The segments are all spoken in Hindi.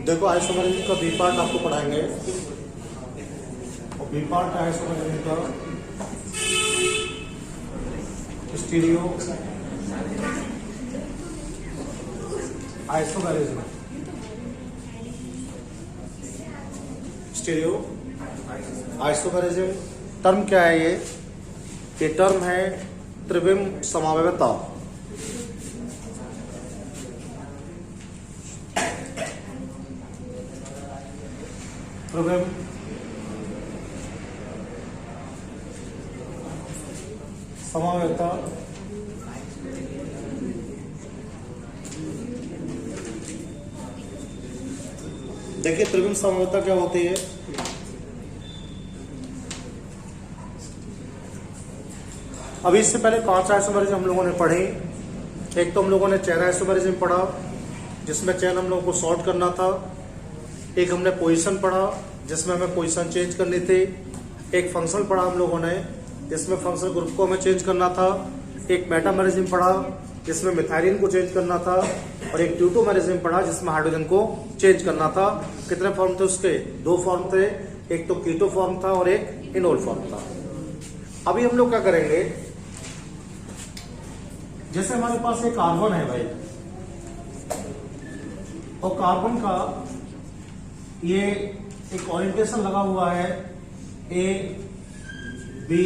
देखो आइसोमेरिज्म का बी पार्ट आपको पढ़ाएंगे, और बी पार्ट है आइसोमेरिज्म का stereo isomerism. Stereo isomerism term क्या है? ये टर्म है त्रिविम समावयवता। त्रिविम समावयवता देखिए त्रिविम समावयवता क्या होती है? अभी इससे पहले 5 आइसोमेरिज्म हम लोगों ने पढ़े। एक तो हम लोगों ने चेन आइसोमेरिज्म पढ़ा, जिसमें चेन हम लोगों को सॉर्ट करना था। एक हमने पोजीशन पढ़ा, जिसमें हमें पोजीशन चेंज करनी थी। एक फंक्शन पढ़ा हम लोगों ने, जिसमें फंक्शन ग्रुप को हमें चेंज करना था। एक मेटामेरिज्म पढ़ा, जिसमें मिथाइलिन को चेंज करना था। और एक ट्यूटोमेरिज्म पढ़ा, जिसमें हाइड्रोजन को चेंज करना था। कितने फॉर्म थे उसके? 2 फॉर्म थे, एक तो कीटो फॉर्म था और एक इनोल फॉर्म था। अभी हम लोग क्या करेंगे, जैसे हमारे पास एक कार्बन है भाई, और कार्बन का ये एक ओरिएंटेशन लगा हुआ है, ए बी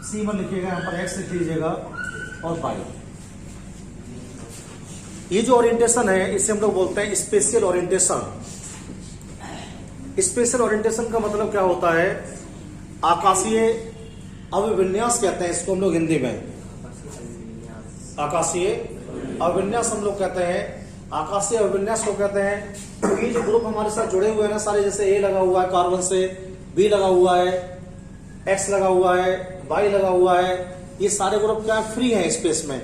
सी में लिखिएगा, यहाँ पर एक्स लिख लीजिएगा, और वाई। ये जो ओरिएंटेशन है इसे हम लोग बोलते हैं स्पेशियल ओरिएंटेशन। स्पेशियल ओरिएंटेशन का मतलब क्या होता है? आकाशीय अभिविन्यास कहते हैं इसको हम लोग हिंदी में। आकाशीय अभिविन्यास हम लोग कहते हैं। आकाशीय अभिविन्यास को कहते हैं ये जो ग्रुप हमारे साथ जुड़े हुए हैं ना सारे, जैसे ए लगा हुआ है कार्बन से, बी लगा हुआ है, एक्स लगा हुआ है, वाई लगा हुआ है, ये सारे ग्रुप क्या है? फ्री है स्पेस में।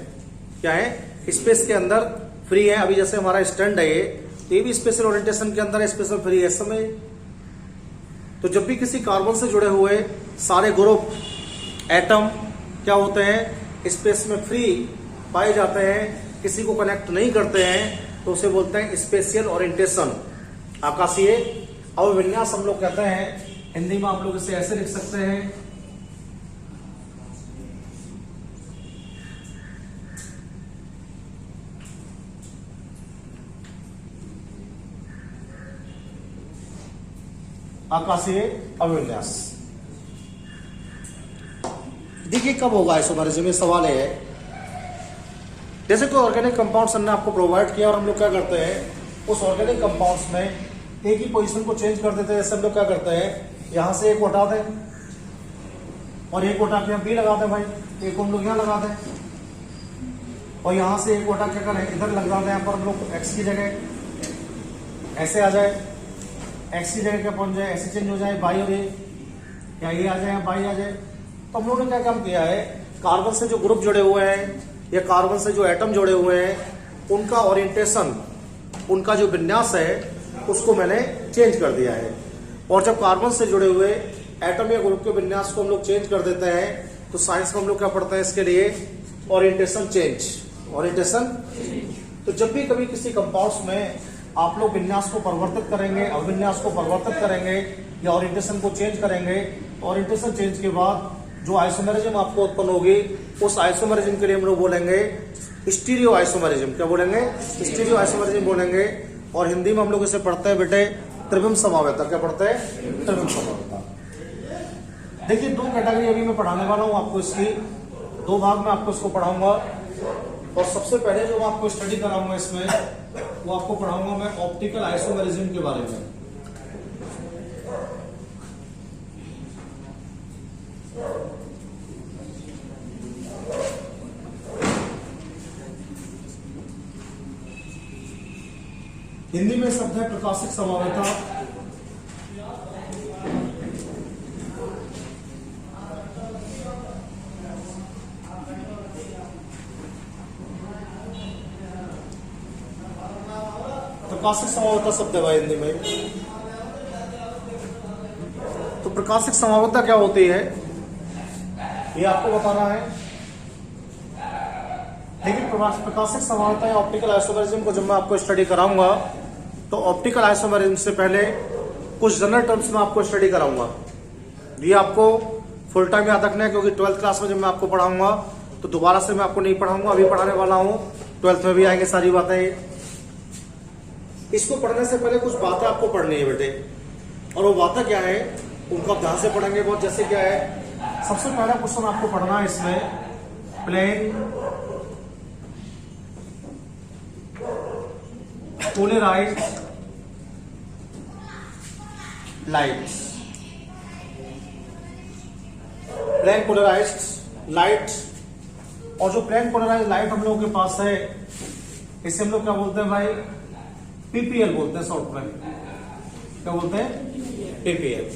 क्या है? स्पेस के अंदर फ्री है। अभी जैसे हमारा स्टैंड है ये भी स्पेशल ओरिएंटेशन के अंदर स्पेस में फ्री है इस समय। तो जब भी किसी कार्बन से जुड़े हुए सारे ग्रुप एटम क्या होते हैं? स्पेस में फ्री पाए जाते हैं, किसी को कनेक्ट नहीं करते हैं, तो उसे बोलते हैं स्पेशियल ओरिएंटेशन। आकाशीय अभिविन्यास हम लोग कहते हैं। हिंदी में आप लोग इसे ऐसे लिख सकते हैं, आकाशीय अभिविन्यास। देखिए कब होगा आइसोमेरिज्म, ये सवाल है। जैसे कोई ऑर्गेनिक कंपाउंड्स हमने आपको प्रोवाइड किया और हम लोग क्या करते हैं, उस ऑर्गेनिक कंपाउंड्स में एक ही पोजीशन को चेंज कर देते हैं। जैसे हम लोग क्या करते हैं, यहां से एक उठा दें और एक उठा के यहाँ बी लगा दें भाई, एक हम लोग यहाँ लगा दें, और यहां से एक उठा के करें इधर लगा दें, यहाँ पर हम लोग एक्स की जगह ऐसे आ जाए, एक्स की जगह क्या पहुंच जाए, ऐसे चेंज हो जाए, बाई हो गई, या ये आ जाए बाई आ जाए। तो हम लोगों ने क्या काम किया है, कार्बन से जो ग्रुप जुड़े हुए हैं या कार्बन से जो एटम जुड़े हुए हैं, उनका ओरिएंटेशन, उनका जो विन्यास है उसको मैंने चेंज कर दिया है। और जब कार्बन से जुड़े हुए एटम या ग्रुप के विन्यास को हम लोग चेंज कर देते हैं तो साइंस में हम लोग क्या पढ़ते हैं इसके लिए? Orientation change. ओरिएंटेशन। तो जब भी कभी किसी कंपाउंड्स में आप लोग विन्यास को परिवर्तित करेंगे, अभिविन्यास को परिवर्तित करेंगे या ओरिएंटेशन को चेंज करेंगे, ओरिएंटेशन चेंज के बाद जो आइसोमेरिज्म आपको उत्पन्न होगी, उस आइसोमेरिज्म के लिए हम लोग बोलेंगे स्टीरियो आइसोमेरिज्म। क्या बोलेंगे? स्टीरियो आइसोमेरिज्म बोलेंगे। और हिंदी में हम लोग इसे पढ़ते हैं बेटे त्रिविम समावयवता। क्या पढ़ते हैं? त्रिविम समावयवता। देखिए 2 कैटेगरी अभी मैं पढ़ाने वाला हूं आपको, इसकी 2 भाग में आपको इसको पढ़ाऊंगा। और सबसे पहले जो मैं आपको स्टडी कराऊंगा इसमें, वो आपको पढ़ाऊंगा मैं ऑप्टिकल आइसोमेरिज्म के बारे में। हिंदी में शब्द है प्रकाशिक समावयवता। प्रकाशिक संभाव्यता शब्द है भाई हिंदी में। तो प्रकाशिक संभाव्यता क्या होती है ये आपको बताना है। लेकिन प्रकाशिक संभाव्यता या ऑप्टिकल आइसोमेरिज्म को जब मैं आपको स्टडी कराऊंगा तो ऑप्टिकल आइसोमेरिज्म से पहले कुछ जनरल टर्म्स में आपको स्टडी कराऊंगा। ये आपको फुल टाइम याद रखना है, क्योंकि 12th क्लास में जब मैं आपको पढ़ाऊंगा तो दोबारा से मैं आपको नहीं पढ़ाऊंगा, अभी पढ़ाने वाला हूं। 12th में भी आएंगे सारी बातें। इसको पढ़ने से पहले कुछ बातें आपको पढ़नी है बेटे, और वो बातें क्या है उनको आप ध्यान से पढ़ेंगे बहुत। जैसे क्या है, सबसे पहला क्वेश्चन आपको पढ़ना है इसमें, plane polarised light. Plane polarised light, और जो प्लेन पोलराइज्ड लाइट हम लोगों के पास है इसे हम लोग क्या बोलते हैं भाई, पीपीएल बोलते हैं शॉर्ट में। क्या बोलते हैं? पीपीएल।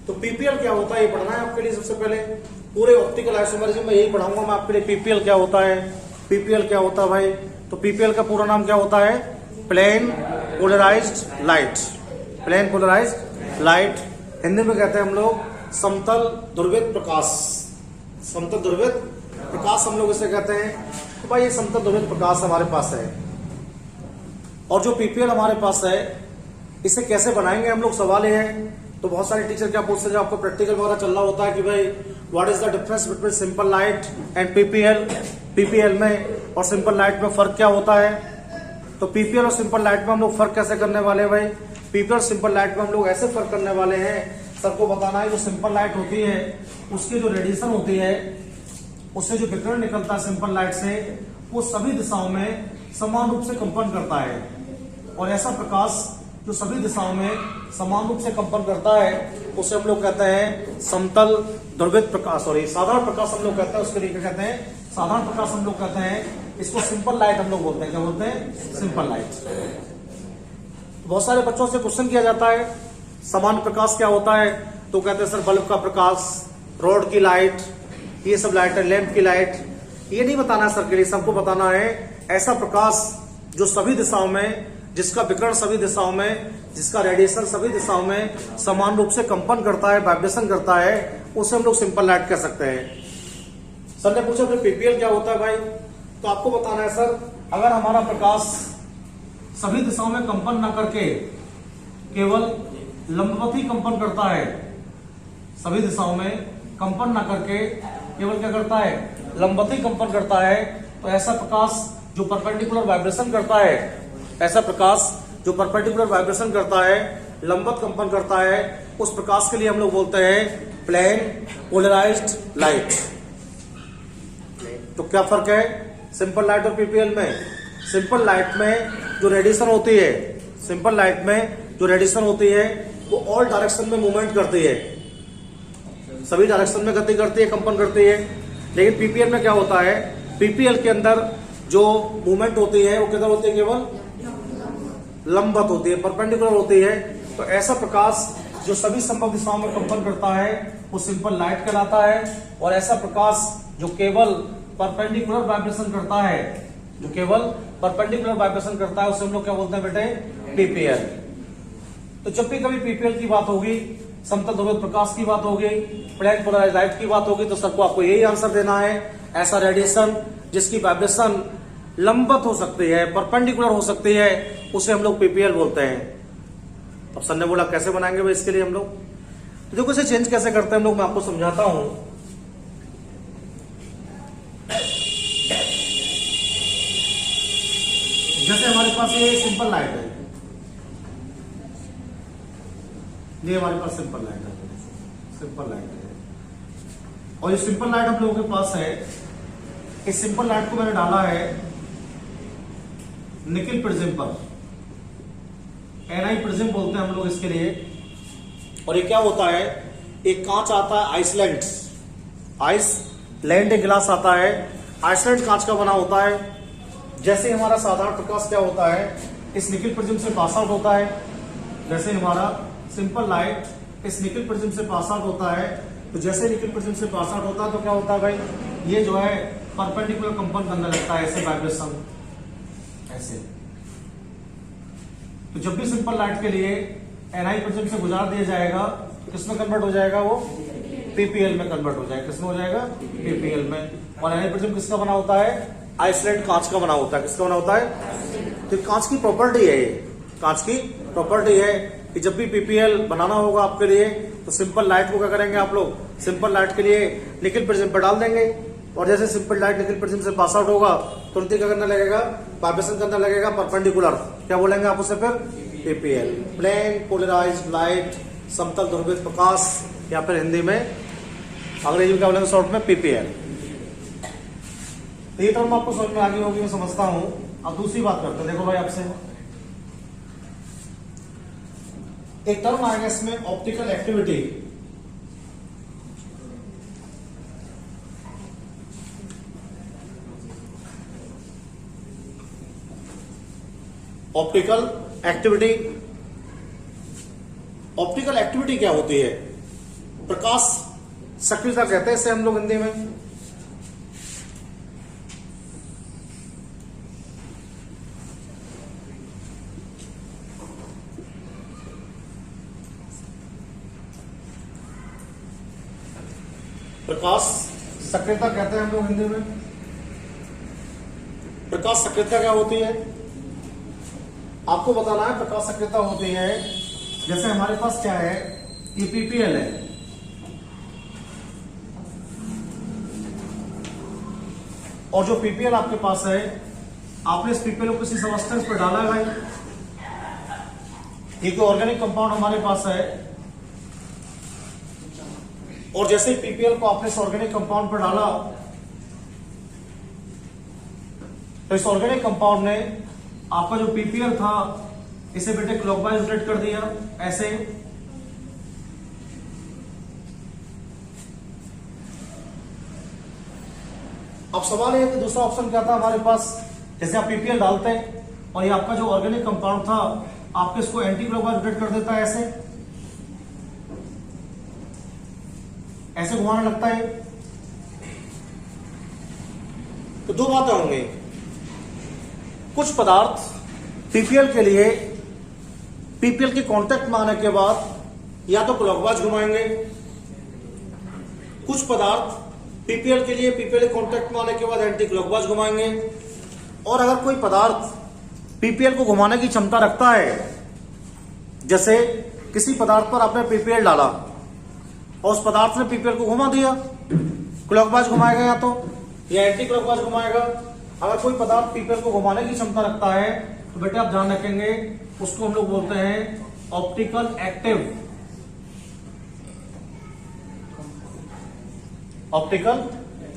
तो पीपीएल क्या होता है ये पढ़ना है आपके लिए सबसे पहले। पूरे ऑप्टिकल आइसोमेरिज्म में यही पढ़ाऊंगा मैं आपके लिए। पीपीएल क्या होता है, पीपीएल क्या होता है भाई। तो पीपीएल का पूरा नाम क्या होता है, plane polarised light. Plane polarised light, Hindi में कहते हैं हम लोग समतल ध्रुवित प्रकाश। समतल ध्रुवित प्रकाश हम लोग इसे कहते हैं। तो भाई ये समतल ध्रुवित प्रकाश हमारे पास है, और जो पीपीएल हमारे पास है इसे कैसे बनाएंगे हम लोग, सवाल ये है। तो बहुत सारे टीचर क्या पूछते हैं, जब आपको प्रैक्टिकल वगैरह चल रहा होता है कि भाई what is the difference between simple light and PPL. PPL में और सिंपल लाइट में फर्क क्या होता है। तो पीपीएल और सिंपल लाइट में हम लोग फर्क कैसे करने वाले हैं भाई। पीपीएल और सिंपल लाइट में हम लोग ऐसे फर्क करने वाले हैं, सर को बताना है जो सिंपल लाइट होती है उसकी जो रेडिएशन होती है, उससे जो विकिरण निकलता है सिंपल लाइट से, वो सभी दिशाओं में समान रूप से कंपन करता है। और ऐसा प्रकाश जो सभी दिशाओं में समान रूप से कंपन करता है उसे हम लोग कहते हैं समतल ध्रुवित प्रकाश। और ये साधारण प्रकाश हम लोग कहते हैं, उसके लिए कहते हैं साधारण प्रकाश हम लोग कहते हैं। इसको सिंपल लाइट हम लोग बोलते हैं। क्या बोलते हैं? Simple light. बहुत सारे बच्चों से क्वेश्चन किया जाता है समान प्रकाश क्या होता है, तो कहते हैं सर बल्ब का प्रकाश, रोड की लाइट, ये सब लाइट है, लैंप की लाइट। ये नहीं बताना है सर के लिए, सबको बताना है ऐसा प्रकाश जो सभी दिशाओं में, जिसका विकिरण सभी दिशाओं में, जिसका रेडिएशन सभी दिशाओं में समान रूप से कंपन करता है, वाइब्रेशन करता है, उसे हम लोग सिंपल लाइट कह सकते हैं। सर ने पूछा फिर पीपीएल क्या होता है भाई, तो आपको बताना है सर अगर हमारा प्रकाश सभी दिशाओं में कंपन न करके केवल लंबवत ही कंपन करता है, सभी दिशाओं में कंपन न करके केवल क्या करता है, लंबवत ही कंपन करता है, तो ऐसा प्रकाश जो परपेंडिकुलर वाइब्रेशन करता है, ऐसा प्रकाश जो परपेंडिकुलर वाइब्रेशन करता है, लंबवत कंपन करता है, उस प्रकाश के लिए हम लोग बोलते हैं प्लेन पोलराइज्ड लाइट। तो क्या फर्क है सिंपल लाइट और पीपीएल में? सिंपल लाइट में जो रेडिएशन होती है, सिंपल लाइट में जो रेडिएशन होती है वो ऑल डायरेक्शन में मूवमेंट करती है, सभी डायरेक्शन में गति करती है, कंपन करती है। लेकिन पीपीएल में क्या होता है, पीपीएल के अंदर जो मूवमेंट होती है वो किधर होती है, केवल लंबवत होती है, परपेंडिकुलर होती है। तो ऐसा प्रकाश जो सभी संभव दिशाओं में कंपन करता है वो सिंपल लाइट कहलाता है। और ऐसा प्रकाश जो केवल परपेंडिकुलर वाइब्रेशन करता है, जो केवल परपेंडिकुलर वाइब्रेशन करता है, उसे हम लोग क्या बोलते हैं बेटे, पीपीएल। तो जब भी कभी पीपीएल की बात होगी, समतल ध्रुवित प्रकाश की बात होगी, प्लेन पोलराइज्ड लाइट की बात होगी, तो सबको आपको यही आंसर देना है, ऐसा रेडिएशन जिसकी वाइब्रेशन लंबवत हो सकती है, परपेंडिकुलर हो सकती है, उसे हम लोग पीपीएल बोलते हैं। अब सर ने बोला कैसे बनाएंगे भाई इसके लिए हम लोग, तो देखो इसे चेंज कैसे करते हैं हम लोग, मैं आपको समझाता हूं। जैसे हमारे पास ये सिंपल लाइट है, ये हमारे पास सिंपल लाइट है, सिंपल लाइट है, और ये सिंपल लाइट हम लोगों के पास है। इस सिंपल लाइट को मैंने डाला है निकिल प्रिज्म पर, एनआई प्रिज्म बोलते हैं हम लोग इसके लिए। और ये क्या होता है, एक कांच आता है आइसलैंड, एक गिलास आता है, आइसलैंड कांच का बना होता है। जैसे हमारा साधारण प्रकाश क्या होता है, इस निकिल प्रिज्म से पास आउट होता है, जैसे हमारा सिंपल लाइट इस निकिल प्रिज्म से पास आउट होता है, तो जैसे निकिल प्रिज्म से पास आउट होता है तो क्या होता है भाई, ये जो है परपेंडिकुलर कंपन करने लगता है, ऐसे वाइब्रेशन, ऐसे तो जब भी सिंपल लाइट के लिए एनआई प्रिज्म से गुजार दिया जाएगा तो किसमें कन्वर्ट हो जाएगा, वो पीपीएल में कन्वर्ट हो जाएगा। किसमें हो जाएगा, पीपीएल में। और एनआई प्रिज्म किसका बना होता है, आइसलैंड कांच का बना होता है। किसका बना होता है, तो कांच की प्रॉपर्टी है, ये कांच की प्रॉपर्टी है कि जब भी पीपीएल बनाना होगा आपके लिए तो सिंपल लाइट को क्या करेंगे आप लोग, सिंपल लाइट के लिए निकल प्रिज्म पर डाल देंगे, और जैसे सिंपल लाइट निकल प्रिज्म से पास आउट होगा तुरंत ही क्या करने लगेगा, वाइब्रेशन करने लगेगा परपेंडिकुलर। क्या बोलेंगे आप उसे फिर, पीपीएल, प्लेन पोलराइज्ड लाइट, समतल ध्रुवित प्रकाश, या फिर हिंदी में अंग्रेजी में क्या बोलेंगे शॉर्ट में, पीपीएल। ये टर्म आपको समझ में आ गई होगी, मैं समझता हूं। अब दूसरी बात करते हैं, देखो भाई आपसे एक टर्म आएगा इसमें, optical activity. Optical activity, optical activity क्या होती है, प्रकाश सक्रियता कहते हैं इसे हम लोग हिंदी में। प्रकाश सक्रियता कहते हैं हम लोग हिंदी में। प्रकाश सक्रियता क्या होती है आपको बताना है। प्रकाश सक्रियता होती है, जैसे हमारे पास क्या है, ये पीपीएल है, और जो पीपीएल आपके पास है, आपने इस पीपीएल को किसी सब्सटेंस पर डाला है, ये कोई ऑर्गेनिक कंपाउंड हमारे पास है, और जैसे ही पीपीएल को आपने इस ऑर्गेनिक कंपाउंड पर डाला तो इस ऑर्गेनिक कंपाउंड ने आपका जो पीपीएल था इसे बेटे क्लॉकवाइज रोटेट कर दिया ऐसे। अब सवाल है कि दूसरा ऑप्शन क्या था हमारे पास, जैसे आप पीपीएल डालते हैं और ये आपका जो ऑर्गेनिक कंपाउंड था आपके इसको एंटी क्लॉकवाइज रोटेट कर देता है, ऐसे घुमाने लगता है। तो दो बातें होंगी, कुछ पदार्थ पीपीएल के लिए पीपीएल के कांटेक्ट में आने के बाद या तो क्लॉकवाइज घुमाएंगे, कुछ पदार्थ पीपीएल के लिए पीपीएल के कांटेक्ट में आने के बाद एंटी क्लॉकवाइज घुमाएंगे। और अगर कोई पदार्थ पीपीएल को घुमाने की क्षमता रखता है, जैसे किसी पदार्थ पर आपने पीपीएल डाला और उस पदार्थ ने पीपीएल को घुमा दिया, क्लॉकवाइज घुमाएगा या एंटी क्लॉकवाइज घुमाएगा। अगर कोई पदार्थ पीपीएल को घुमाने की क्षमता रखता है तो बेटे आप ध्यान रखेंगे उसको हम लोग बोलते हैं optical active. Optical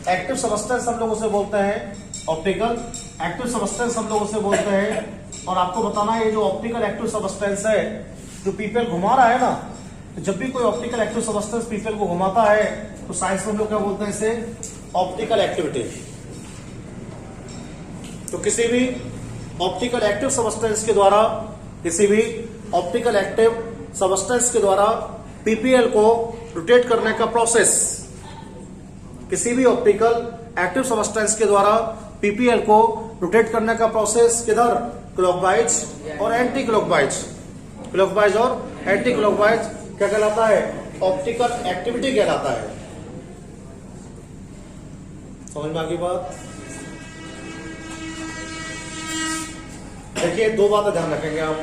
active substance हम लोग उसे बोलते हैं, ऑप्टिकल एक्टिव सब्सटेंस हम लोग उसे बोलते हैं। और आपको बताना है ये जो ऑप्टिकल एक्टिव सब्सटेंस है जो पीपीएल घुमा रहा है ना, तो जब भी कोई ऑप्टिकल एक्टिव सब्सटेंस पीपीएल को घुमाता है तो साइंस में हम लोग क्या बोलते हैं इसे, ऑप्टिकल एक्टिविटी। तो किसी भी ऑप्टिकल एक्टिव सब्सटेंस के द्वारा, किसी भी ऑप्टिकल एक्टिव सब्सटेंस के द्वारा पीपीएल को रोटेट करने का प्रोसेस, किसी भी ऑप्टिकल एक्टिव सब्सटेंस के द्वारा पीपीएल को रोटेट करने का प्रोसेस किधर, क्लॉकवाइज और एंटी क्लॉकवाइज। क्लॉकवाइज और एंटी क्लॉकवाइज क्या कहलाता है, ऑप्टिकल एक्टिविटी कहलाता है। समझ में आ गई बात। देखिए दो बातें ध्यान रखेंगे आप,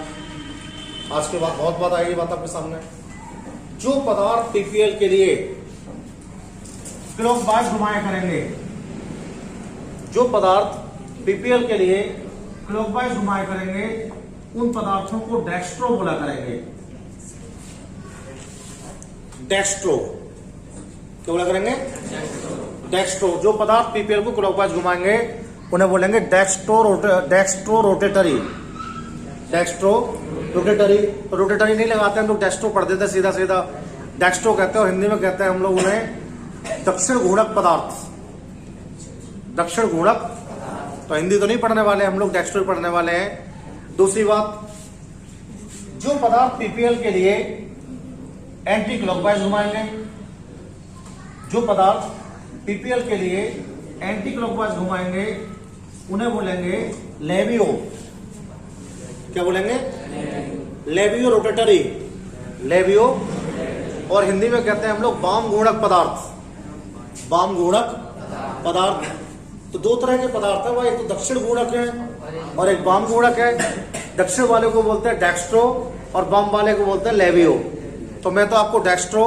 आज के बाद बहुत बात आएगी बात आपके सामने। जो पदार्थ पीपीएल के लिए क्लॉकवाइज घुमाया करेंगे, जो पदार्थ पीपीएल के लिए क्लॉकवाइज घुमाया करेंगे उन पदार्थों को डेक्स्ट्रो बोला करेंगे। डेक्स्ट्रो क्या बोला करेंगे, डेक्स्ट्रो। जो पदार्थ पीपीएल को क्लॉकवाइज घुमाएंगे उन्हें बोलेंगे dextrorotatory. Dextrorotatory, rotatory नहीं लगाते हम लोग, डेक्स्ट्रो पढ़ देते सीधा सीधा, डेक्स्ट्रो कहते हैं और हिंदी में कहते हैं हम लोग उन्हें दक्षिण घूर्णक पदार्थ। दक्षिण घूर्णक, तो हिंदी तो नहीं पढ़ने वाले हम लोग, डेक्स्ट्रो पढ़ने वाले हैं। दूसरी बात, जो पदार्थ पीपीएल के लिए एंटी क्लॉकवाइज घुमाएंगे, जो पदार्थ पीपीएल के लिए एंटी क्लॉकवाइज घुमाएंगे उन्हें बोलेंगे लेवियो। क्या बोलेंगे, लेबियो रोटेटरी, लेबियो, और हिंदी में कहते हैं हम लोग वाम गुणक पदार्थ, वाम गुणक पदार्थ। तो दो तरह के पदार्थ है, वह एक तो दक्षिण गुणक है और एक वाम गुणक है। दक्षिण वाले को बोलते हैं डेक्स्ट्रो और वाम वाले को बोलते हैं लेबियो। तो मैं तो आपको डेक्स्ट्रो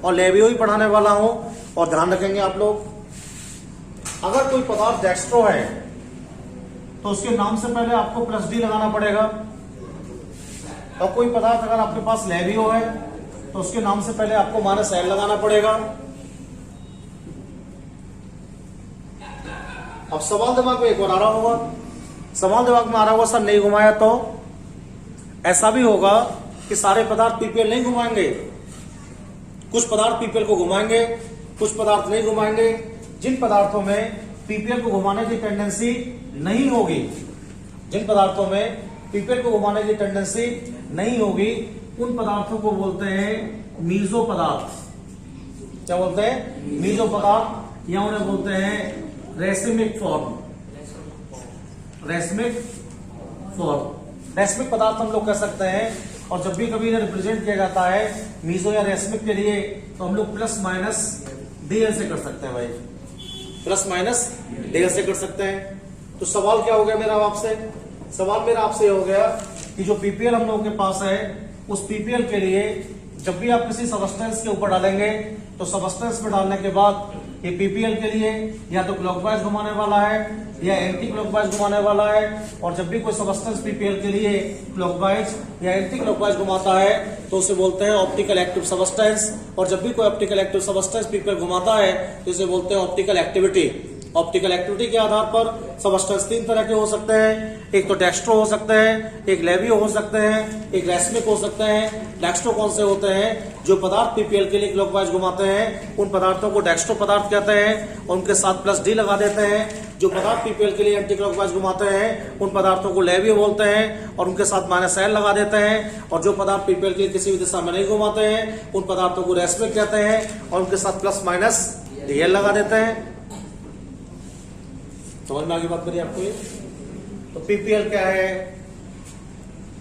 और लेबियो ही पढ़ाने वाला हूं, और ध्यान रखेंगे आप लोग, अगर कोई पदार्थ डेक्स्ट्रो है तो उसके नाम से पहले आपको प्लस डी लगाना पड़ेगा, और कोई पदार्थ अगर आपके पास लेबियो है तो उसके नाम से पहले आपको माइनस एल लगाना पड़ेगा। अब सवाल दिमाग में एक और आ रहा होगा, सवाल दिमाग में आ रहा होगा सर नहीं घुमाया तो? ऐसा भी होगा कि सारे पदार्थ पीपीएल नहीं घुमाएंगे, कुछ पदार्थ पीपीएल को घुमाएंगे, कुछ पदार्थ नहीं घुमाएंगे। जिन पदार्थों में पीपीएल को घुमाने की टेंडेंसी नहीं होगी, जिन पदार्थों में पीपीएल को घुमाने की टेंडेंसी नहीं होगी, उन पदार्थों को बोलते हैं मीजो पदार्थ। क्या बोलते हैं? मीजो पदार्थ, या उन्हें बोलते हैं racemic form, racemic form. Racemic पदार्थ हम लोग कह सकते हैं, और जब भी कभी इन्हें रिप्रेजेंट किया जाता है मीजो या रेसिमिक के लिए, तो हम लोग प्लस माइनस डीएल से कर सकते हैं भाई, प्लस माइनस डीएल से कर सकते हैं। तो सवाल क्या हो गया मेरा आपसे? सवाल मेरा आपसे हो गया कि जो पीपीएल हम लोगों के पास है, उस पीपीएल के लिए जब भी आप किसी सबस्टेंस के ऊपर डालेंगे, तो सबस्टेंस में डालने के बाद ये पीपीएल के लिए या तो क्लॉकवाइज घुमाने वाला है या एंटी क्लॉकवाइज घुमाने वाला है। और जब भी कोई सबस्टेंस पीपीएल के लिए क्लॉकवाइज या एंटी क्लॉकवाइज घुमाता है तो उसे बोलते हैं ऑप्टिकल एक्टिव सबस्टेंस। और जब भी कोई ऑप्टिकल एक्टिव सबस्टेंस पीपीएल घुमाता है तो इसे बोलते हैं ऑप्टिकल एक्टिविटी। ऑप्टिकल एक्टिविटी के आधार पर सबस्टेंस तीन तरह के हो सकते हैं, एक तो डेक्स्ट्रो हो सकते हैं, एक लेबियो हो सकते हैं, एक रेसिमिक हो सकते हैं। डेक्स्ट्रो कौन से होते हैं? जो पदार्थ पीपीएल के लिए क्लॉकवाइज घुमाते हैं उन पदार्थों को डेक्स्ट्रो पदार्थ कहते हैं, और उनके साथ प्लस डी लगा देते हैं। जो पदार्थ पीपीएल के लिए एंटी क्लॉकवाइज घुमाते हैं उन पदार्थों को लेबियो बोलते हैं, और उनके साथ माइनस एल लगा देते हैं। और जो पदार्थ पीपीएल के लिए किसी भी दिशा में नहीं घुमाते हैं उन पदार्थों को रेसिमिक कहते हैं, और उनके साथ प्लस माइनस डीएल लगा देते हैं। समझ में आगे बात करिए आपको ये? तो पीपीएल क्या है,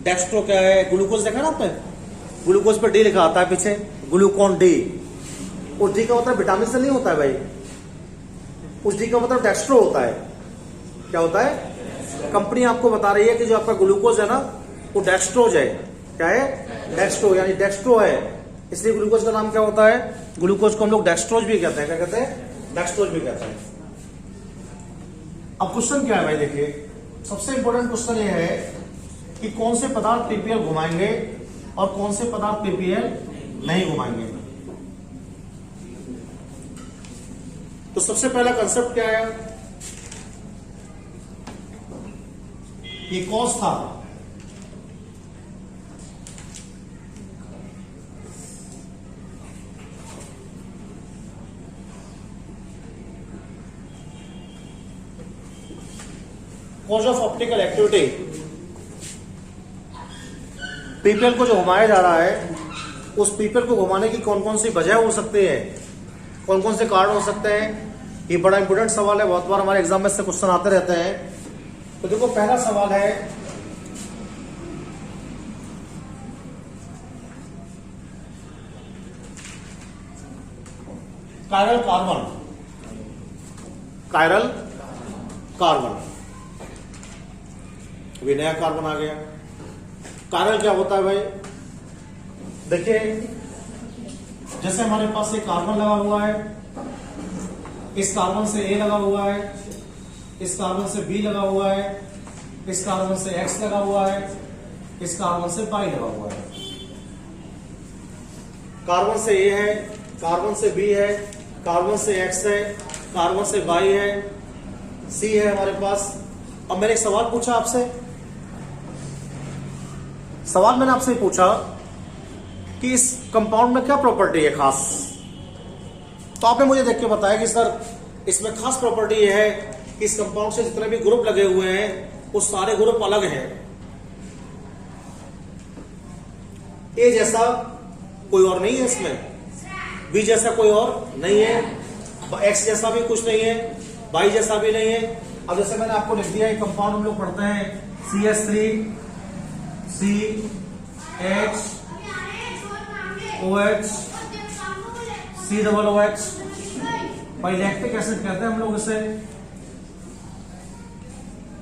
डेक्स्ट्रो क्या है? ग्लूकोज देखा ना आपने, ग्लूकोज पर डी लिखा आता है पीछे, ग्लूकोन डी। उस डी का मतलब विटामिन से नहीं होता है भाई, उस डी का मतलब डेक्स्ट्रो होता है। क्या होता है? कंपनी आपको बता रही है कि जो आपका ग्लूकोज है ना वो डेक्स्ट्रोज है। क्या है? डेक्स्ट्रो, यानी डेक्स्ट्रो है, इसलिए ग्लूकोज का नाम क्या होता है? ग्लूकोज को हम लोग डेक्स्ट्रोज भी कहते हैं। क्या कहते हैं? डेक्स्ट्रोज भी कहते हैं। अब क्वेश्चन क्या है भाई? देखिए, सबसे इंपॉर्टेंट क्वेश्चन ये है कि कौन से पदार्थ पीपीएल घुमाएंगे और कौन से पदार्थ पीपीएल नहीं घुमाएंगे। तो सबसे पहला कंसेप्ट क्या है? ये कॉज था, cause of optical activity. PPL को जो घुमाया जा रहा है, उस पीपीएल को घुमाने की कौन कौन सी वजह हो सकती है, कौन कौन से कारण हो सकते हैं? ये बड़ा इंपॉर्टेंट सवाल है, बहुत बार हमारे एग्जाम में से क्वेश्चन आते रहते हैं। तो देखो, पहला सवाल है कायरल कार्बन, कायरल कार्बन, अभी नया कार्बन आ गया। कायरल क्या होता है भाई? देखिए, जैसे हमारे पास एक कार्बन लगा हुआ है, इस कार्बन से ए लगा हुआ है, इस कार्बन से बी लगा हुआ है, इस कार्बन से एक्स लगा हुआ है, इस कार्बन से वाई लगा हुआ है। कार्बन से ए है, कार्बन से बी है, कार्बन से एक्स है, कार्बन से वाई है, सी है हमारे पास। अब मैंने एक सवाल पूछा आपसे, सवाल मैंने आपसे पूछा कि इस कंपाउंड में क्या प्रॉपर्टी है खास, तो आपने मुझे देख के बताया कि सर इसमें खास प्रॉपर्टी यह है कि इस कंपाउंड से जितने भी ग्रुप लगे हुए हैं वो सारे ग्रुप अलग हैं। ए जैसा कोई और नहीं है इसमें, बी जैसा कोई और नहीं है, एक्स जैसा भी कुछ नहीं है, वाई जैसा भी नहीं है। अब जैसे मैंने आपको लिख दिया, कंपाउंड हम लोग पढ़ते हैं CH3 C H OH COOH, भाई लैक्टिक एसिड कहते हैं हम लोग इसे।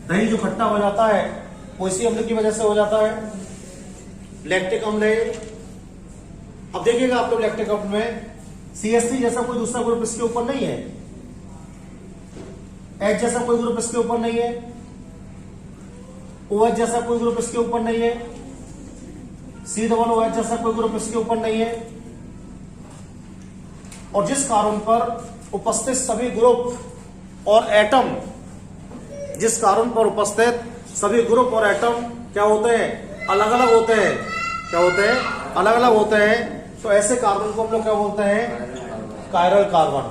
दही जो खट्टा हो जाता है वो इसी अम्ल की वजह से हो जाता है, लैक्टिक अम्ल है। अब देखिएगा आप लोग लैक्टिक अम्ल में CH3 जैसा कोई दूसरा ग्रुप इसके ऊपर नहीं है, H जैसा कोई ग्रुप इसके ऊपर नहीं है, OH जैसा कोई ग्रुप इसके ऊपर नहीं है, COOH जैसा कोई ग्रुप इसके ऊपर नहीं है। और जिस कार्बन पर उपस्थित सभी ग्रुप और एटम, जिस कार्बन पर उपस्थित सभी ग्रुप और एटम क्या होते हैं, अलग अलग होते हैं। क्या होते हैं? अलग अलग होते हैं। तो ऐसे कार्बन को हम लोग क्या बोलते हैं? Chiral carbon.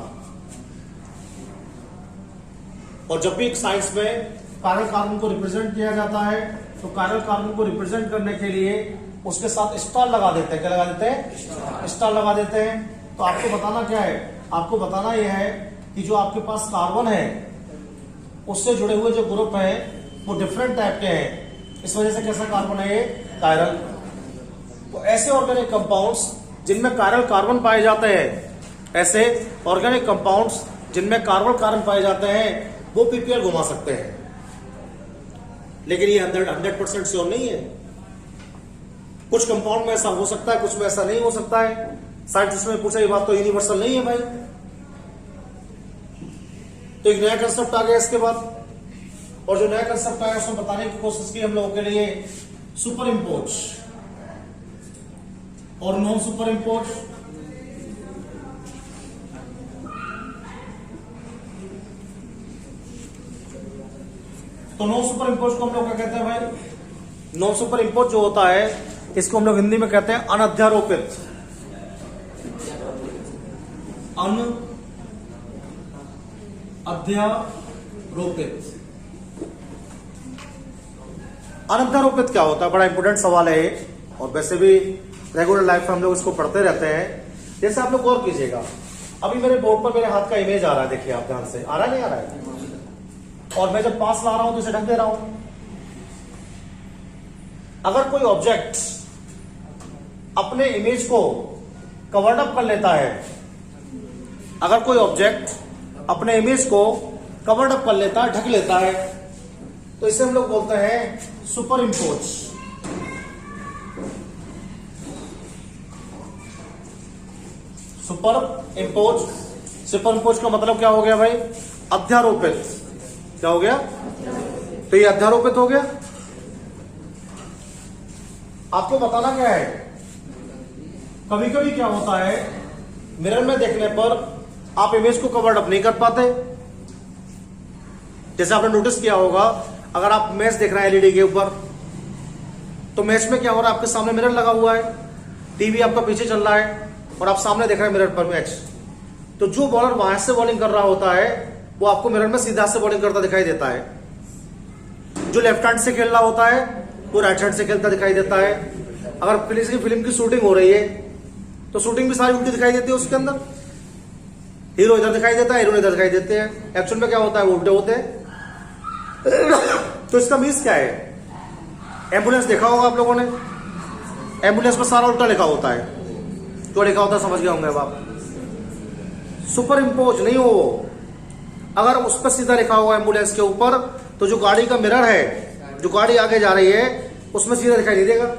और जब भी साइंस में कायरल कार्बन को रिप्रेजेंट किया जाता है तो कायरल कार्बन को रिप्रेजेंट करने के लिए उसके साथ स्टार लगा देते हैं। क्या लगा देते हैं? स्टार लगा देते हैं। तो आपको बताना क्या है? आपको बताना यह है कि जो आपके पास कार्बन है उससे जुड़े हुए जो ग्रुप हैं वो डिफरेंट टाइप के हैं, इस वजह से कैसा कार्बन है ये? कायरल। तो ऐसे ऑर्गेनिक कंपाउंड्स जिनमें कायरल कार्बन पाए जाते हैं, ऐसे ऑर्गेनिक कंपाउंड्स जिनमें कार्बन कार्बन पाए जाते हैं वो पीपीआर घुमा सकते हैं। लेकिन ये 100% श्योर नहीं है। कुछ कंपाउंड में ऐसा हो सकता है, कुछ में ऐसा नहीं हो सकता है। साइंटिस्ट ने पूछा ये बात तो यूनिवर्सल नहीं है भाई। तो एक नया कंसेप्ट आ गया इसके बाद, और जो नया कंसेप्ट आया उसमें बताने की कोशिश की हम लोगों के लिए सुपर इम्पोज और नॉन सुपर इम्पोज। तो नॉन सुपर इम्पोज को हम लोग क्या कहते हैं भाई? नॉन सुपर इम्पोज जो होता है इसको हम लोग हिंदी में कहते हैं अनअध्यारोपित। अनअध्यारोपित। अनअध्यारोपित क्या होता है? बड़ा इंपोर्टेंट सवाल है ये, और वैसे भी रेगुलर लाइफ में हम लोग इसको पढ़ते रहते हैं। जैसे आप लोग गौर कीजिएगा, अभी मेरे बोर्ड पर मेरे हाथ का इमेज आ रहा है, देखिए आप ध्यान से, आ रहा है नहीं आ रहा है? और मैं जब पास ला रहा हूं तो इसे ढक दे रहा हूं। अगर कोई ऑब्जेक्ट अपने इमेज को कवर्ड अप कर लेता है, अगर कोई ऑब्जेक्ट अपने इमेज को कवर्ड अप कर लेता है, ढक लेता है, तो इसे हम लोग बोलते हैं super impose. Super impose. Super impose का मतलब क्या हो गया भाई? अध्यारोपित। क्या हो गया? तो ये अध्यारोपित हो गया। आपको बताना क्या है, कभी कभी क्या होता है मिरर में देखने पर आप इमेज को कवर्ड अप नहीं कर पाते। जैसे आपने नोटिस किया होगा, अगर आप मैच देख रहे हैं एलईडी के ऊपर, तो मैच में क्या हो रहा है, आपके सामने मिरर लगा हुआ है, टीवी आपका पीछे चल रहा है और आप सामने देख रहे हैं मिरर पर मैच। तो जो बॉलर वहां से बॉलिंग कर रहा होता है वो आपको मिरर में सीधा से बॉलिंग करता दिखाई देता है। जो लेफ्ट हैंड से खेल रहा होता है वो राइट हैंड से खेलता दिखाई देता है। अगर किसी फिल्म की शूटिंग हो रही है तो शूटिंग भी सारी उल्टी दिखाई देती है। उसके अंदर हीरो इधर दिखाई देता है, हीरोइन इधर दिखाई देते हैं। एक्चुअल में क्या होता है, वो उल्टे होते हैं। तो इसका मीन्स क्या है? एम्बुलेंस देखा होगा आप लोगों ने, एम्बुलेंस में सारा उल्टा लिखा होता है। तो लिखा होता है, समझ गए होंगे अब आप। सुपर इम्पोज नहीं हो। अगर उस पर सीधा लिखा हुआ एम्बुलेंस के ऊपर, तो जो गाड़ी का मिरर है, जो गाड़ी आगे जा रही है, उसमें सीधा दिखाई नहीं देगा।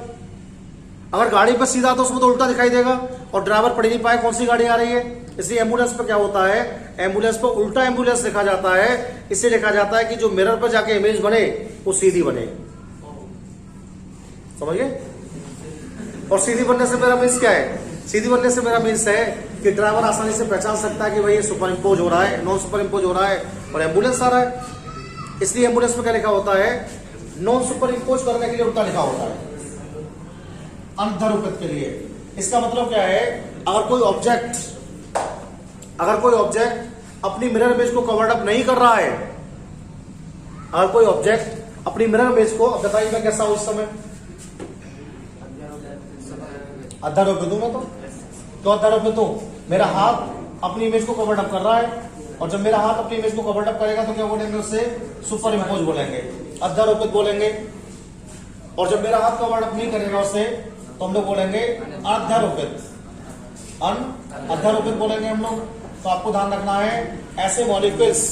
अगर गाड़ी पर सीधा तो उसमें तो उल्टा दिखाई देगा और ड्राइवर पढ़ नहीं पाए कौन सी गाड़ी आ रही है। इसलिए एम्बुलेंस पर क्या होता है, एम्बुलेंस पर उल्टा एम्बुलेंस लिखा जाता है। इससे लिखा जाता है कि जो मिरर पर जाके इमेज बने वो सीधी बने। समझ गए? और सीधी बनने से मेरा मीन्स क्या है? सीधी बनने से मेरा मीन्स है कि ड्राइवर आसानी से पहचान सकता है कि भाई ये सुपर इम्पोज हो रहा है, नॉन सुपर इम्पोज हो रहा है, और एम्बुलेंस आ रहा है। इसलिए एम्बुलेंस में क्या लिखा होता है, नॉन सुपर इम्पोज करने के लिए उल्टा लिखा होता है, अनध्यारोपित के लिए। इसका मतलब क्या है, अगर कोई ऑब्जेक्ट अपनी मिरर इमेज को कवर्ड अप नहीं कर रहा है, अगर कोई ऑब्जेक्ट अपनी मिरर इमेज को, अब बताइए मैं कैसा हूं इस समय? अध्यारोपित हूं मैं तो अध्यारोपित हूं। मेरा हाथ अपनी इमेज को कवर्ड अप कर रहा है, और जब मेरा हाथ अपनी इमेज को कवर्ड अप करेगा तो क्या बोलेंगे उससे? सुपर इम्पोज बोलेंगे, अध्यारोपित बोलेंगे। और जब मेरा हाथ कवर्ड अप नहीं करेगा उससे, तो हम लोग बोलेंगे अनअध्यारोपित, अनअध्यारोपित बोलेंगे हम लोग। तो आपको ध्यान रखना है ऐसे मॉलिक्यूल्स,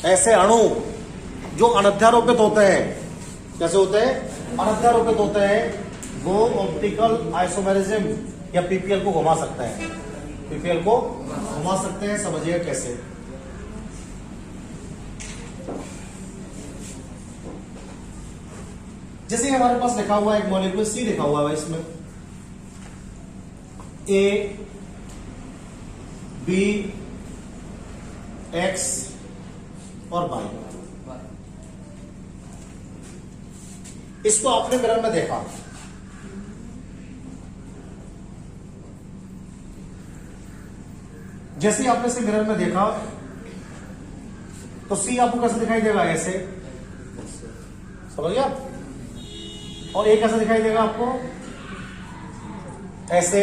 ऐसे अणु जो अनअध्यारोपित होते हैं, कैसे होते हैं, अनअध्यारोपित होते हैं, वो ऑप्टिकल आइसोमेरिज्म या पीपीएल को घुमा सकते हैं, पीपीएल को घुमा सकते हैं। समझिए कैसे। जैसे हमारे पास लिखा हुआ है एक मॉलिक्यूल सी लिखा हुआ है इसमें, ए बी एक्स और वाई। इसको आपने मिरर में देखा, जैसे ही आपने इसे मिरर में देखा तो सी आपको कैसे दिखाई देगा, ऐसे, समझ गया। और ए कैसे दिखाई देगा आपको, ऐसे।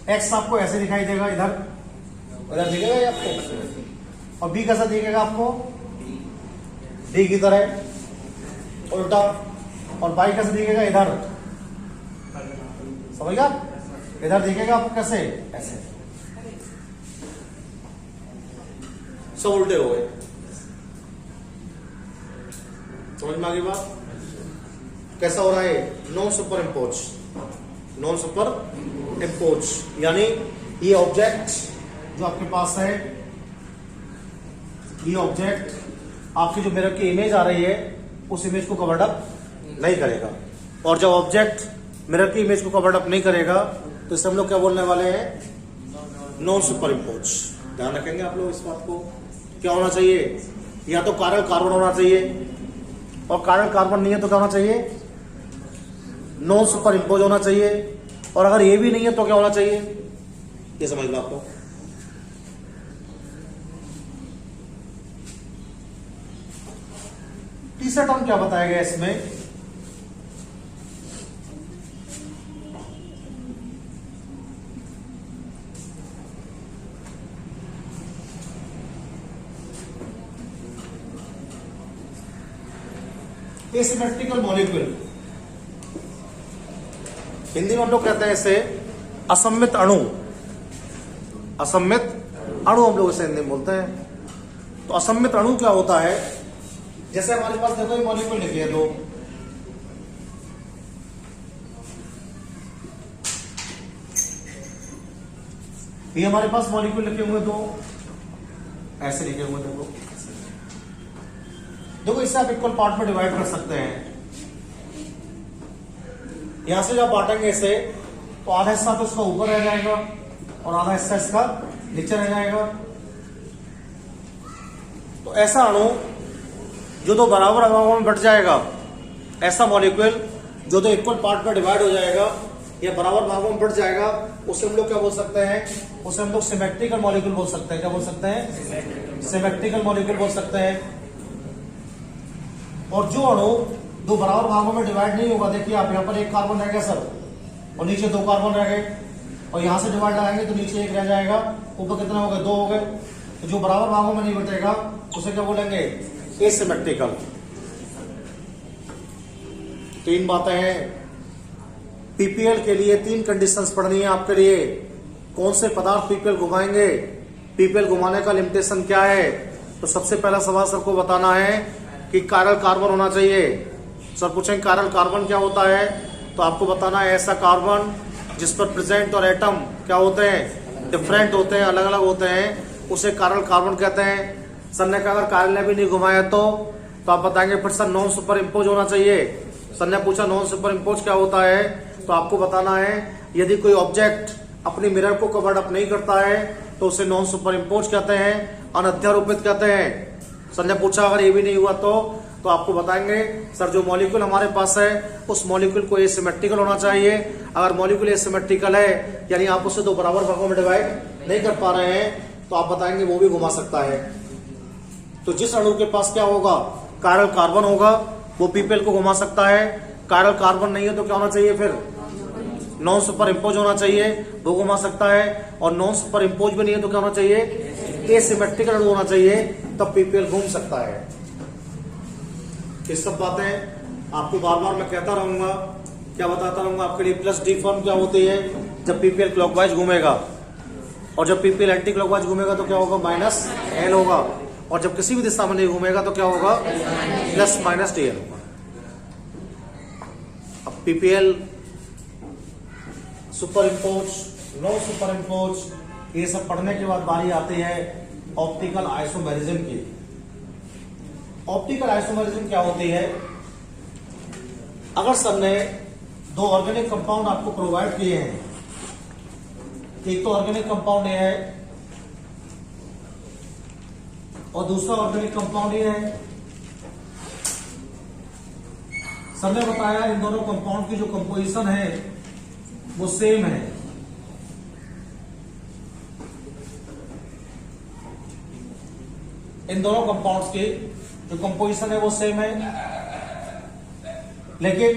एक्स आपको ऐसे दिखाई देगा, इधर इधर दिखेगा ये आपको। और बी कैसा दिखेगा आपको, डी की तरह उल्टा। और वाई कैसे दिखेगा, इधर, समझ गया, इधर दिखेगा आपको कैसे, ऐसे। सब उल्टे हो गए, समझ में आ गई बात। कैसा हो रहा है, non super impose, non super impose, यानी ये ऑब्जेक्ट जो आपके पास है, ये ऑब्जेक्ट आपकी जो मिरर की इमेज आ रही है उस इमेज को कवर्ड अप नहीं करेगा। और जब ऑब्जेक्ट मिरर की इमेज को कवर्ड अप नहीं करेगा तो इसे हम लोग क्या बोलने वाले हैं, नॉन सुपर इम्पोज। ध्यान रखेंगे आप लोग इस बात को। क्या होना चाहिए, या तो कारल कार्बन होना चाहिए, और कारल कार्बन नहीं है तो क्या होना चाहिए, नॉन सुपर इम्पोज होना चाहिए। और अगर ये भी नहीं है तो क्या होना चाहिए, ये समझ लो आपको। तीसरा टर्म क्या बताया गया इसमें, एसिमेट्रिकल मॉलिक्यूल, हिंदी में हम लोग कहते हैं इसे असममित अणु, असममित अणु हम लोग इसे हिंदी में बोलते हैं। तो असममित अणु क्या होता है, जैसे हमारे पास देखो ये मॉलिक्यूल लिखी है दो, ये हमारे पास मॉलिक्यूल लिखे हुए दो, ऐसे लिखे हुए देखो। देखो इससे आप इक्वल पार्ट में डिवाइड कर सकते हैं। यहां से जब बांटेंगे इसे तो आधा हिस्सा तो इसका ऊपर रह जाएगा और आधा हिस्सा इसका नीचे रह जाएगा। तो ऐसा अणु जो दो बराबर भागों में बट जाएगा, ऐसा मॉलिक्यूल जो दो इक्वल पार्ट में डिवाइड हो जाएगा या बराबर भागों में बट जाएगा, उसे हम लोग क्या बोल सकते हैं, उसे हम लोग सिमेट्रिकल मॉलिक्यूल बोल सकते हैं। क्या बोल सकते हैं, सिमेट्रिकल मॉलिक्यूल बोल सकते हैं। और जो अणु दो बराबर भागों में डिवाइड नहीं होगा, देखिए आप यहाँ पर एक कार्बन रह गया सर, और नीचे दो कार्बन रह गए, और यहां से डिवाइड लगाएंगे तो नीचे एक रह जाएगा, ऊपर कितने हो गए, दो हो गए। तो जो बराबर भागों में नहीं बटेगा उसे क्या बोलेंगे, एसिमेट्रिकल। तीन बातें हैं पीपीएल के लिए, तीन कंडीशंस पढ़नी है आपके लिए। कौन से पदार्थ पीपीएल घुमाएंगे, पीपीएल घुमाने का लिमिटेशन क्या है। तो सबसे पहला सवाल सर को बताना है कि कायरल कार्बन होना चाहिए। सर पूछेंगे कायरल कार्बन क्या होता है, तो आपको बताना है ऐसा कार्बन जिस पर प्रेजेंट और एटम क्या होते हैं, डिफरेंट होते हैं, अलग अलग होते हैं, उसे कायरल कार्बन कहते हैं। सर ने कहा अगर कायरल ने भी नहीं घुमाया तो आप बताएंगे फिर सर नॉन सुपर इम्पोज होना चाहिए। सर ने पूछा नॉन सुपर इम्पोज क्या होता है, तो आपको बताना है यदि कोई ऑब्जेक्ट अपनी मिरर को कवर्ड अप नहीं करता है तो उसे नॉन सुपर इम्पोज कहते हैं, अनअध्यारोपित कहते हैं। सर ने पूछा अगर ये भी नहीं हुआ तो आपको बताएंगे सर जो मॉलिक्यूल हमारे पास है उस मॉलिक्यूल को एसिमेट्रिकल होना चाहिए। अगर मॉलिक्यूल एसिमेट्रिकल है यानी आप उसे दो बराबर भागों में डिवाइड नहीं कर पा रहे हैं तो आप बताएंगे वो भी घुमा सकता है। तो जिस अणु के पास क्या होगा, कायरल कार्बन होगा, वो पीपीएल को घुमा सकता है। कायरल कार्बन नहीं है तो क्या होना चाहिए, फिर नॉन सुपर इम्पोज होना चाहिए, वो घुमा सकता है। और नॉन सुपर इम्पोज भी नहीं है तो क्या होना चाहिए, एसिमेट्रिकल अणु होना चाहिए, तब पीपीएल घूम सकता है। ये सब बातें आपको बार बार मैं कहता रहूंगा क्या बताता रहूंगा आपके लिए। प्लस डी फॉर्म क्या होती है, जब पीपीएल क्लॉकवाइज घूमेगा, और जब पीपीएल एंटी क्लॉकवाइज घूमेगा तो क्या होगा, माइनस एल होगा, और जब किसी भी दिशा में नहीं घूमेगा तो क्या होगा, प्लस माइनस डी एल होगा। अब PPL superimpose, no superimpose, ये सब पढ़ने के बाद बारी आती है ऑप्टिकल आइसोमेरिज्म की। ऑप्टिकल आइसोमेरिज्म क्या होती है, अगर सर ने दो ऑर्गेनिक कंपाउंड आपको प्रोवाइड किए हैं, एक तो ऑर्गेनिक कंपाउंड ये है और दूसरा ऑर्गेनिक कंपाउंड ये है। सर ने बताया इन दोनों कंपाउंड की जो कंपोजिशन है वो सेम है। इन दोनों कंपाउंड्स की जो कंपोजिशन है वो सेम है, लेकिन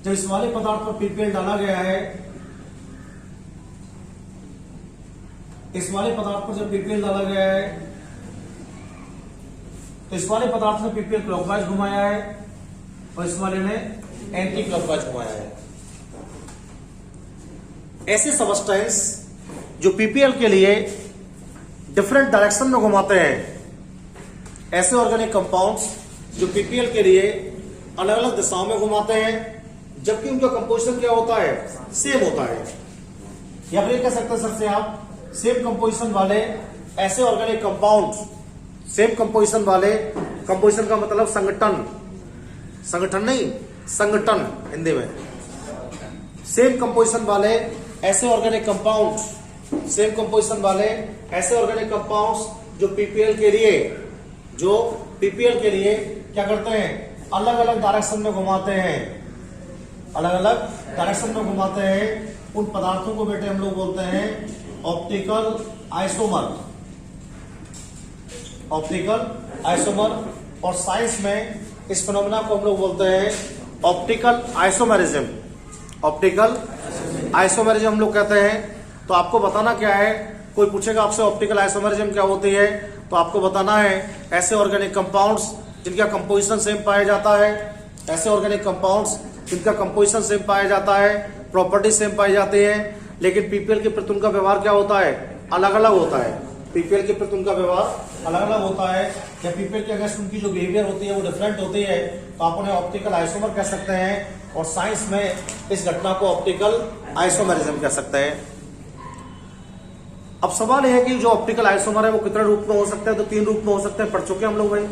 जब इस वाले पदार्थ पर पीपीएल डाला गया है, इस वाले पदार्थ पर जब पीपीएल डाला गया है तो इस वाले पदार्थ ने पीपीएल क्लॉकवाइज घुमाया है और इस वाले ने एंटी क्लॉकवाइज घुमाया है। ऐसे सबस्टेंस जो पीपीएल के लिए डिफरेंट डायरेक्शन में घुमाते हैं, ऐसे ऑर्गेनिक कंपाउंड्स जो पीपीएल के लिए अलग अलग दिशाओं में घुमाते हैं, जबकि उनका कंपोजिशन क्या होता है, सेम होता है। या फिर कह सकते हैं सर से आप, सेम कंपोजिशन वाले ऐसे ऑर्गेनिक कंपाउंड्स, सेम कंपोजिशन वाले, कंपोजिशन का मतलब संगठन, संगठन नहीं संगठन हिंदी में, सेम कंपोजिशन वाले ऐसे ऑर्गेनिक कंपाउंड्स, सेम कंपोजिशन वाले ऐसे ऑर्गेनिक कंपाउंड्स जो पीपीएल के लिए, जो पीपीएल के लिए क्या करते हैं, अलग अलग डायरेक्शन में घुमाते हैं, अलग अलग डायरेक्शन में घुमाते हैं। उन पदार्थों को बेटे हम लोग बोलते हैं ऑप्टिकल आइसोमर, ऑप्टिकल आइसोमर। और साइंस में इस फिनोमेना को हम लोग बोलते हैं ऑप्टिकल आइसोमेरिज्म, ऑप्टिकल आइसोमेरिज्म हम लोग कहते हैं। तो आपको बताना क्या है, कोई पूछेगा आपसे ऑप्टिकल आइसोमेरिज्म क्या होती है, तो आपको बताना है ऐसे ऑर्गेनिक कंपाउंड्स जिनका कंपोजिशन सेम पाया जाता है, ऐसे ऑर्गेनिक कंपाउंड्स जिनका कंपोजिशन सेम पाया जाता है, प्रॉपर्टी सेम पाई जाती है, लेकिन पीपीएल के प्रति उनका व्यवहार क्या होता है, अलग अलग होता है। पीपीएल के प्रति उनका व्यवहार अलग अलग होता है, या पीपीएल के अगेंस्ट उनकी जो बिहेवियर होती है वो डिफरेंट होती है, तो आप उन्हें ऑप्टिकल आइसोमर कह सकते हैं। और साइंस में इस घटना को ऑप्टिकल आइसोमेरिज्म कह सकते हैं। अब सवाल यह है कि जो ऑप्टिकल आइसोमर है वो कितने रूप में हो सकते हैं, तो 3 रूप में हो सकते हैं, पढ़ चुके हम लोग भाई।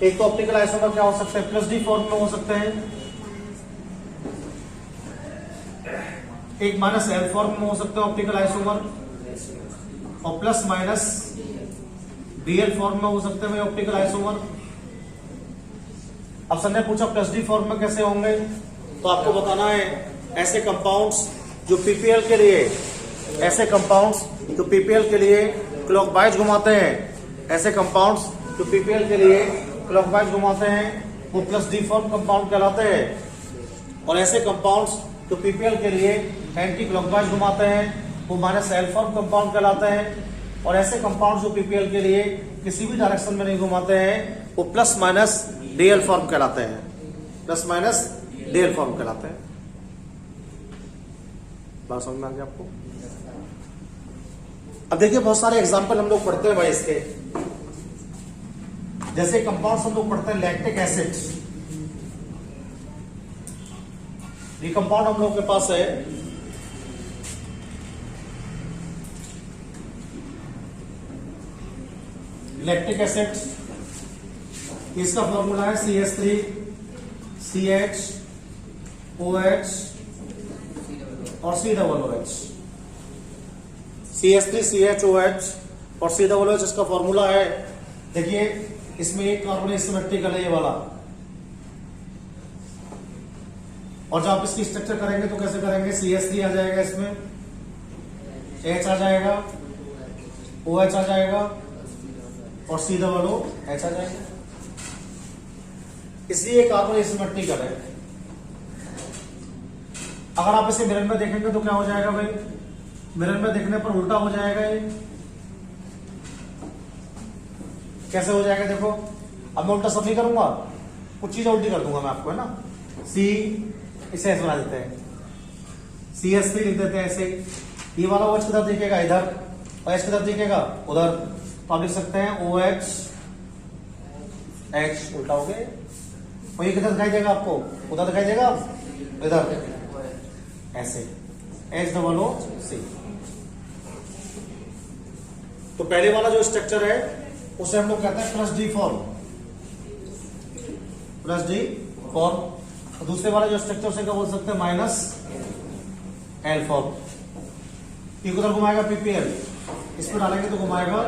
एक तो ऑप्टिकल आइसोमर क्या हो सकते हैं, प्लस डी फॉर्म में हो सकते हैं, एक माइनस एल फॉर्म में हो सकते हैं ऑप्टिकल आइसोमर, और प्लस माइनस डीएल फॉर्म में हो सकते हैं ऑप्टिकल आइसोमर। अब सर ने पूछा प्लस डी फॉर्म में कैसे होंगे, तो आपको बताना है ऐसे कंपाउंड्स जो पीपीएल के लिए, ऐसे कंपाउंड्स जो पीपीएल के लिए क्लॉकवाइज घुमाते हैं, ऐसे कंपाउंड्स जो पीपीएल के लिए क्लॉकवाइज घुमाते हैं वो प्लस डी फॉर्म कंपाउंड कहलाते हैं, और ऐसे कंपाउंड्स जो पीपीएल के लिए एंटी क्लॉकवाइज घुमाते हैं वो माइनस एल फॉर्म कंपाउंड कहलाते हैं, और ऐसे कंपाउंड जो पीपीएल के लिए किसी भी डायरेक्शन में नहीं घुमाते हैं वो प्लस माइनस डीएल फॉर्म कहलाते हैं, प्लस माइनस डीएल फॉर्म कहलाते हैं। बात समझ में आ गया आपको। अब देखिए बहुत सारे एग्जांपल हम लोग पढ़ते हैं भाई इसके, जैसे कंपाउंड्स हम लोग पढ़ते हैं लैक्टिक एसिड, ये कंपाउंड हम लोग के पास है, लैक्टिक एसिड, इसका फॉर्मूला है CH3 CH OH और COOH, CH3 CH OH और COOH इसका फॉर्मूला है। देखिए इसमें एक कार्बन सिमेट्रिकल है ये वाला, और जब आप इसकी स्ट्रक्चर करेंगे तो कैसे करेंगे, CH3 आ जाएगा, इसमें H आ जाएगा, OH आ जाएगा और COOH आ जाएगा, इसलिए कार्बन सिमेट्रिकल है। अगर आप इसे मिरर में देखेंगे तो क्या हो जाएगा भाई, मिरर में देखने पर उल्टा हो जाएगा ये, कैसे हो जाएगा देखो। अब मैं उल्टा सब नहीं करूंगा, कुछ चीजें उल्टी कर दूंगा मैं आपको, है ना। C इसे ऐसे बना देते हैं, CH3 लिख देते हैं ऐसे। ये वाला OH किधर दिखेगा, इधर, और H किधर दिखेगा, उधर। तो आप लिख सकते हैं OH H, उल्टा हो गया। और ये किधर दिखाई देगा आपको, उधर दिखाई देगा, इधर ऐसे HOOC। तो पहले वाला जो स्ट्रक्चर है उसे हम लोग कहते हैं +D फॉर्म, +D फॉर्म। दूसरे वाला जो स्ट्रक्चर उसे क्या बोल सकते हैं, -L फॉर्म। ये उधर घुमाएगा PPL, इस पर डालेंगे तो घुमाएगा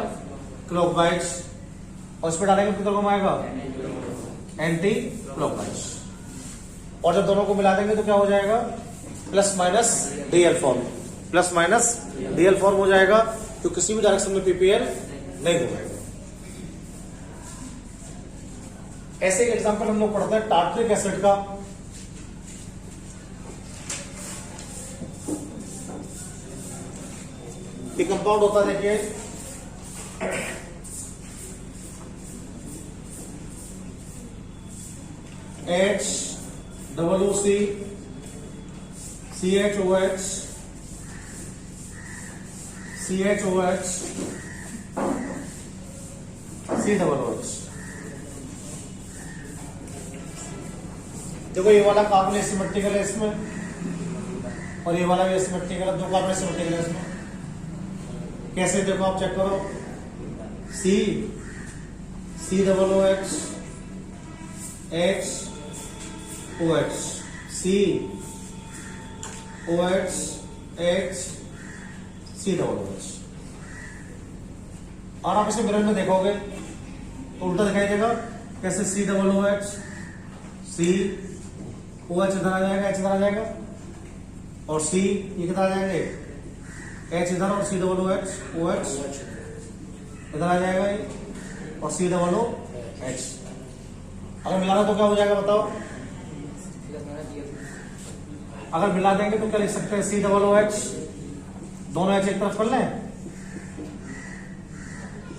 क्लॉकवाइज, और इस पर डालेंगे तो किधर घुमाएगा, एंटी क्लॉकवाइज। और जब दोनों को मिला देंगे तो क्या हो जाएगा, +-DL फॉर्म, +-DL फॉर्म हो जाएगा, तो किसी भी डायरेक्शन में PPL नहीं घुमाएगा। ऐसे एक एग्जांपल हम लोग पढ़ते हैं टार्ट्रिक एसिड का। ये कंपाउंड होता है, देखिए HOOC CHOH CHOH COOH। देखो ये वाला कार्बन एसिमेट्रिकल है इसमें, और ये वाला भी एसिमेट्रिकल है, दो कार्बन एसिमेट्रिकल है इसमें। कैसे, देखो आप चेक करो, COOH HOH COH HCOOH। और आप इसे मिरर में देखोगे तो उल्टा दिखाई देगा, कैसे COOH COH इधर आ जाएगा, H इधर आ जाएगा, और C ये किधर आ जाएंगे, H इधर, और COOH OH इधर आ जाएगा ये, और COOH। अगर मिलाना तो क्या हो जाएगा बताओ, अगर मिला देंगे तो क्या लिख सकते हैं, COOH, दोनों H एक तरफ कर लें,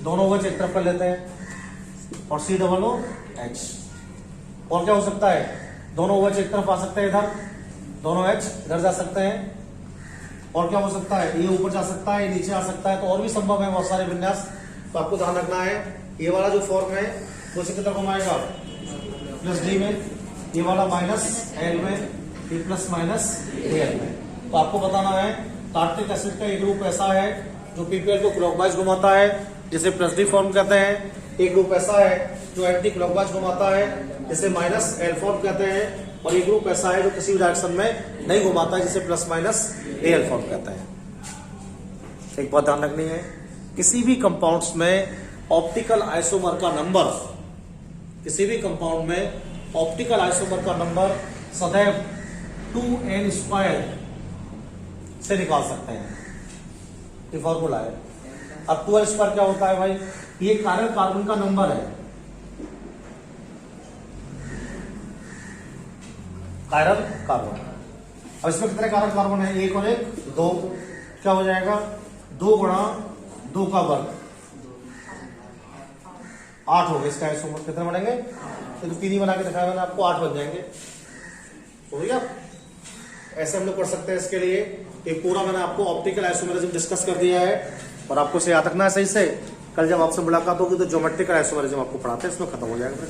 दोनों OH एक तरफ कर लेते हैं, और COOH। और क्या हो सकता है, दोनों OH एक तरफ आ सकते हैं इधर, दोनों H इधर जा सकते हैं। और क्या हो सकता है, ये ऊपर जा सकता है, ये नीचे आ सकता है, तो और भी संभव है बहुत सारे विन्यास। तो आपको ध्यान रखना है, ये वाला जो फॉर्म है वो इसे कितना घुमाएगा, +D में, ये वाला -L में, ये +-DL में। तो आपको बताना है टार्ट्रिक एसिड का एक ग्रुप ऐसा है जो PPL को क्लॉकवाइज घुमाता है, जिसे +D फॉर्म कहते हैं। एक ग्रुप ऐसा है जो एंटी क्लॉकवाइज घुमाता है, जिसे -L फॉर्म कहते हैं। और एक ग्रुप ऐसा है जो किसी भी डायरेक्शन में नहीं घुमाता है, जिसे +-AL फॉर्म कहते हैं। एक बात ध्यान रखनी है, किसी भी कंपाउंड्स में ऑप्टिकल आइसोमर का नंबर, किसी भी कंपाउंड में ऑप्टिकल आइसोमर का नंबर सदैव 2n² से निकाल सकते हैं। ये फॉर्मूला है। अब 2n² क्या होता है भाई, ये कायरल कार्बन का नंबर है, कायरल कार्बन। अब इसमें कितने कायरल कार्बन है, 1 और 1 2, क्या हो जाएगा, 2 × 2 का वर्ग, 8 हो गए। इसका आइसोमर कितने बनेंगे, तो 3 ही बना के दिखाया मैंने आपको, 8 बन जाएंगे। समझिए आप, ऐसे हम लोग कर सकते हैं। इसके लिए एक पूरा मैंने आपको ऑप्टिकल आइसोमेरिज्म डिस्कस कर दिया है, और आपको इसे याद रखना है सही से। कल जब आपसे मुलाकात होगी तो ज्योमेट्रिकल आइसोमेरिज्म आपको पढ़ाते हैं, इसमें खत्म हो जाएगा फिर।